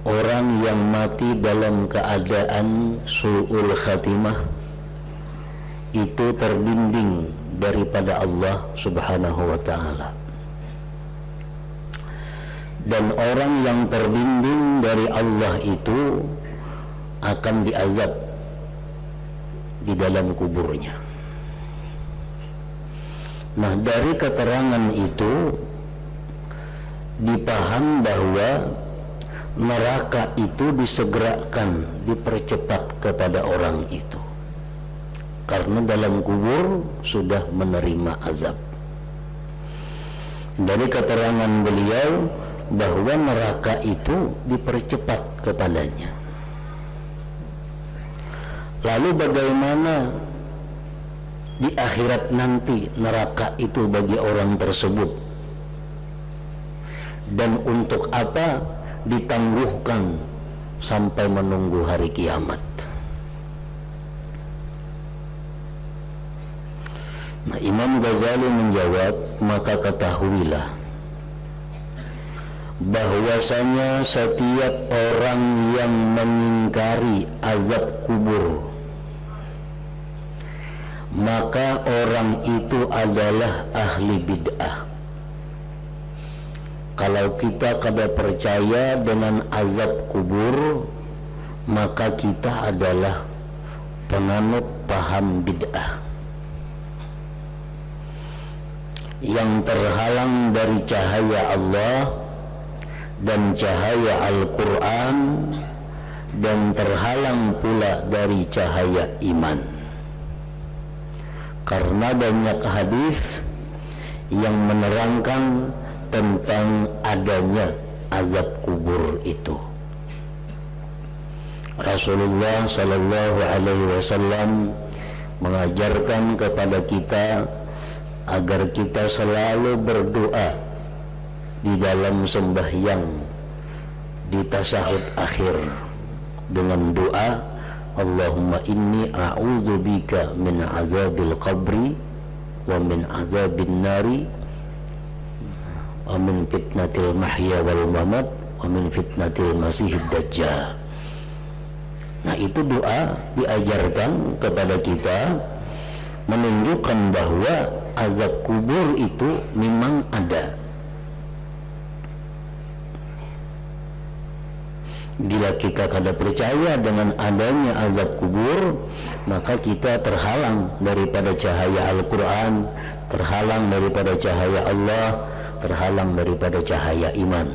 orang yang mati dalam keadaan su'ul khatimah itu terdinding daripada Allah Subhanahu wa ta'ala. Dan orang yang terdinding dari Allah itu akan diazab di dalam kuburnya. Nah, dari keterangan itu dipaham bahwa neraka itu disegerakan, dipercepat kepada orang itu karena dalam kubur sudah menerima azab. Dari keterangan beliau bahwa neraka itu dipercepat kepadanya. Lalu bagaimana di akhirat nanti neraka itu bagi orang tersebut, dan untuk apa ditangguhkan sampai menunggu hari kiamat? Nah, Imam Ghazali menjawab, maka ketahuilah bahwasanya setiap orang yang mengingkari azab kubur, maka orang itu adalah ahli bid'ah. Kalau kita kada percaya dengan azab kubur, maka kita adalah penganut paham bid'ah yang terhalang dari cahaya Allah dan cahaya Al-Quran, dan terhalang pula dari cahaya iman. Karena banyak hadis yang menerangkan tentang adanya azab kubur itu. Rasulullah sallallahu alaihi wasallam mengajarkan kepada kita agar kita selalu berdoa di dalam sembahyang di tasyahud akhir dengan doa, Allahumma inni a'udzubika min azabil qabri wa min azabin nari wa min fitnatil mahya wal mamat wa min fitnatil masihid dajjal. Nah, itu doa diajarkan kepada kita, menunjukkan bahwa azab kubur itu memang ada. Bila kita kada percaya dengan adanya azab kubur, maka kita terhalang daripada cahaya Al-Quran, terhalang daripada cahaya Allah, terhalang daripada cahaya iman.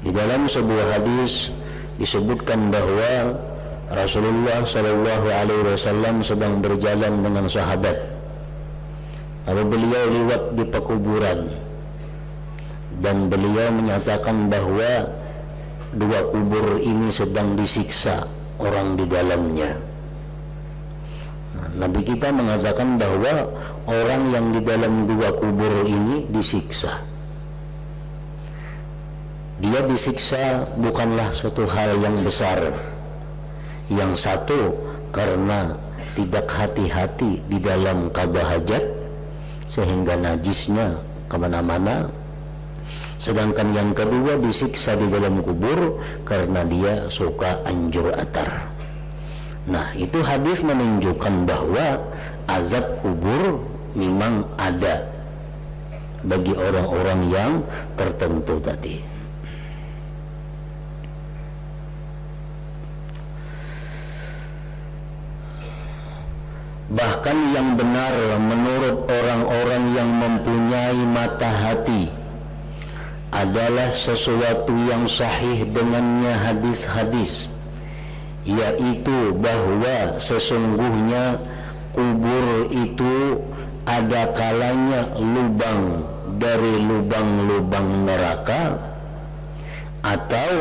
Di dalam sebuah hadis disebutkan bahwa Rasulullah sallallahu alaihi wasallam sedang berjalan dengan sahabat. Lalu beliau lewat di pekuburan dan beliau menyatakan bahwa dua kubur ini sedang disiksa orang di dalamnya. Nah, Nabi kita mengatakan bahwa orang yang di dalam dua kubur ini disiksa. Dia disiksa bukanlah suatu hal yang besar. Yang satu karena tidak hati-hati di dalam qada hajat sehingga najisnya kemana-mana. Sedangkan yang kedua disiksa di dalam kubur karena dia suka anjur atar. Nah, itu hadis menunjukkan bahwa azab kubur memang ada bagi orang-orang yang tertentu tadi. Bahkan yang benar menurut orang-orang yang mempunyai mata hati adalah sesuatu yang sahih dengannya hadis-hadis, yaitu bahwa sesungguhnya kubur itu ada kalanya lubang dari lubang-lubang neraka, atau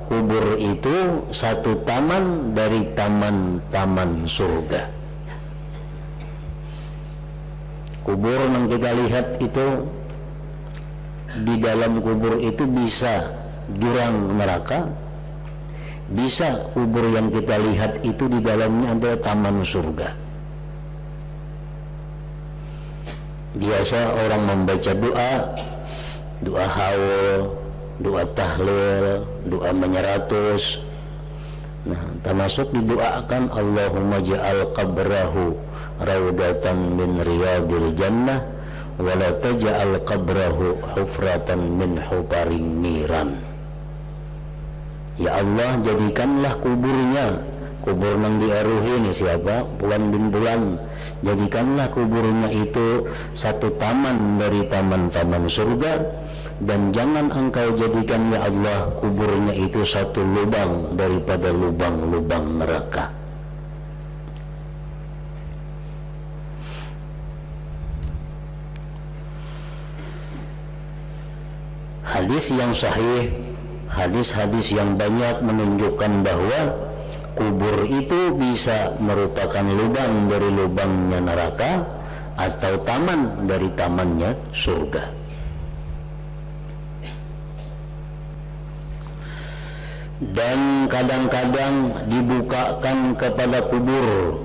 kubur itu satu taman dari taman-taman surga. Kubur yang kita lihat itu, di dalam kubur itu bisa jurang neraka, bisa kubur yang kita lihat itu di dalamnya adalah taman surga. Biasa orang membaca doa haul, doa tahlil, doa menyeratus. Nah, termasuk didoakan Allahumma ja'al qabrahu raudatan min riyadil jannah wa la taj'al qabrahu hufratan min hufarin niran. Ya Allah, jadikanlah kuburnya, kubur nang diaruhi ini siapa? Bulan bin Bulan. Jadikanlah kuburnya itu satu taman dari taman-taman surga, dan jangan engkau jadikan ya Allah kuburnya itu satu lubang daripada lubang-lubang neraka. Hadis yang sahih, hadis-hadis yang banyak menunjukkan bahwa kubur itu bisa merupakan lubang dari lubangnya neraka atau taman dari tamannya surga. Dan kadang-kadang dibukakan kepada kubur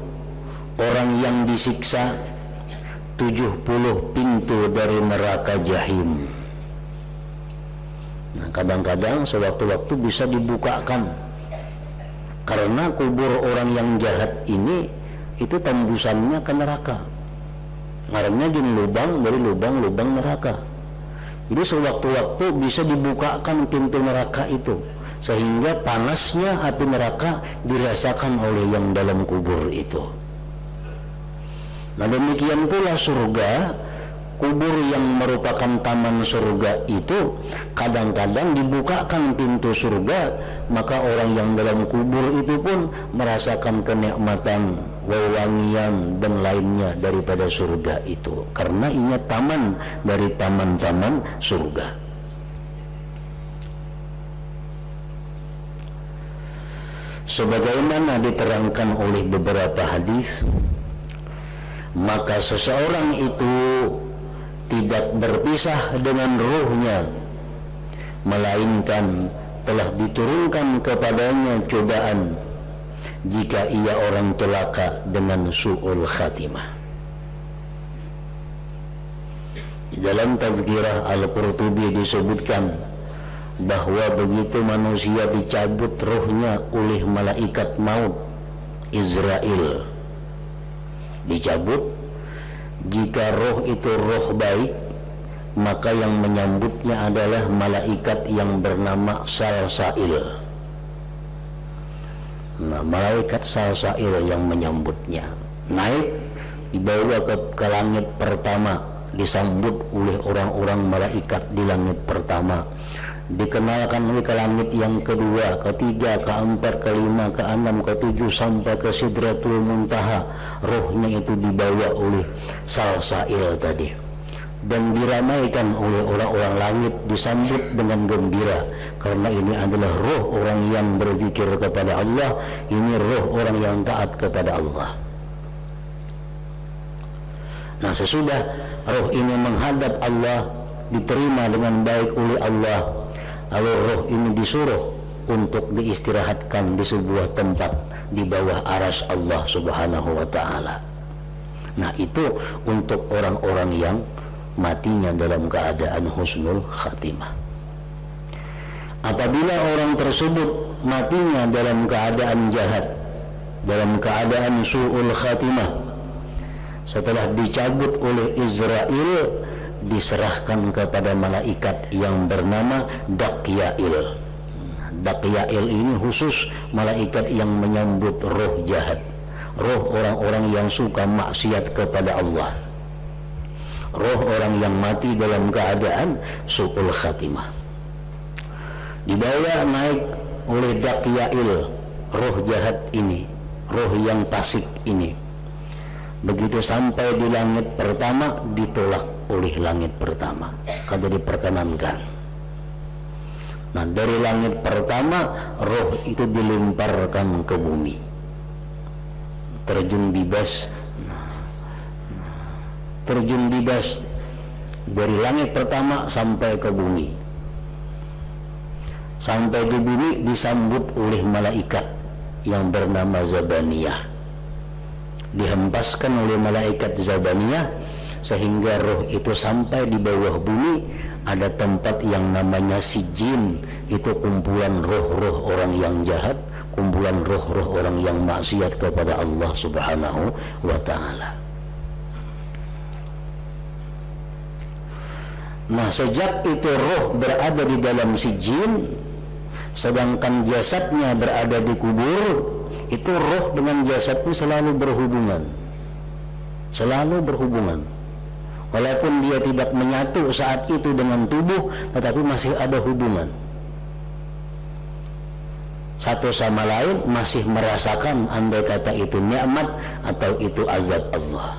orang yang disiksa 70 pintu dari neraka jahim. Nah, kadang-kadang sewaktu-waktu bisa dibukakan karena kubur orang yang jahat ini itu tembusannya ke neraka. Ngarannya gini, lubang dari lubang-lubang neraka. Jadi sewaktu-waktu bisa dibukakan pintu neraka itu, sehingga panasnya api neraka dirasakan oleh yang dalam kubur itu. Nah, demikian pula surga, kubur yang merupakan taman surga itu kadang-kadang dibukakan pintu surga, maka orang yang dalam kubur itu pun merasakan kenikmatan, wewangian dan lainnya daripada surga itu, karena ini taman dari taman-taman surga. Sebagaimana diterangkan oleh beberapa hadis, maka seseorang itu tidak berpisah dengan ruhnya, melainkan telah diturunkan kepadanya cobaan jika ia orang celaka dengan su'ul khatimah. Di dalam Tazkirah Al-Qurtubi disebutkan bahwa begitu manusia dicabut ruhnya oleh malaikat maut Israel, dicabut, jika roh itu roh baik, maka yang menyambutnya adalah malaikat yang bernama Salsail. Nah, malaikat Salsail yang menyambutnya naik, dibawa ke langit pertama, disambut oleh orang-orang malaikat di langit pertama, dikenalkan ke langit yang kedua, ketiga, keempat, kelima, keenam, ketujuh, sampai ke Sidratul Muntaha. Rohnya itu dibawa oleh Salsail tadi dan diramaikan oleh orang-orang langit, disambut dengan gembira, karena ini adalah roh orang yang berzikir kepada Allah, ini roh orang yang taat kepada Allah. Nah, sesudah roh ini menghadap Allah, diterima dengan baik oleh Allah, lalu roh ini disuruh untuk diistirahatkan di sebuah tempat di bawah aras Allah Subhanahu wa ta'ala. Nah, itu untuk orang-orang yang matinya dalam keadaan husnul khatimah. Apabila orang tersebut matinya dalam keadaan jahat, dalam keadaan su'ul khatimah, setelah dicabut oleh Israel, diserahkan kepada malaikat yang bernama Dakyail. Dakyail ini khusus malaikat yang menyambut roh jahat, roh orang-orang yang suka maksiat kepada Allah, roh orang yang mati dalam keadaan su'ul khatimah. Dibawa naik oleh Dakyail, roh jahat ini, roh yang fasik ini. Begitu sampai di langit pertama, ditolak oleh langit pertama, kada diperkenankan. Nah, dari langit pertama roh itu dilemparkan ke bumi, terjun bebas. Terjun bebas dari langit pertama sampai ke bumi. Sampai di bumi disambut oleh malaikat yang bernama Zabaniyah, dihempaskan oleh malaikat Zabaniyah sehingga roh itu sampai di bawah bumi, ada tempat yang namanya sijin, itu kumpulan roh-roh orang yang jahat, kumpulan roh-roh orang yang maksiat kepada Allah Subhanahu wa ta'ala. Nah, sejak itu roh berada di dalam sijin, sedangkan jasadnya berada di kubur, itu roh dengan jasadnya selalu berhubungan. Selalu berhubungan. Walaupun dia tidak menyatu saat itu dengan tubuh, tetapi masih ada hubungan. Satu sama lain masih merasakan, andai kata itu nikmat atau itu azab Allah.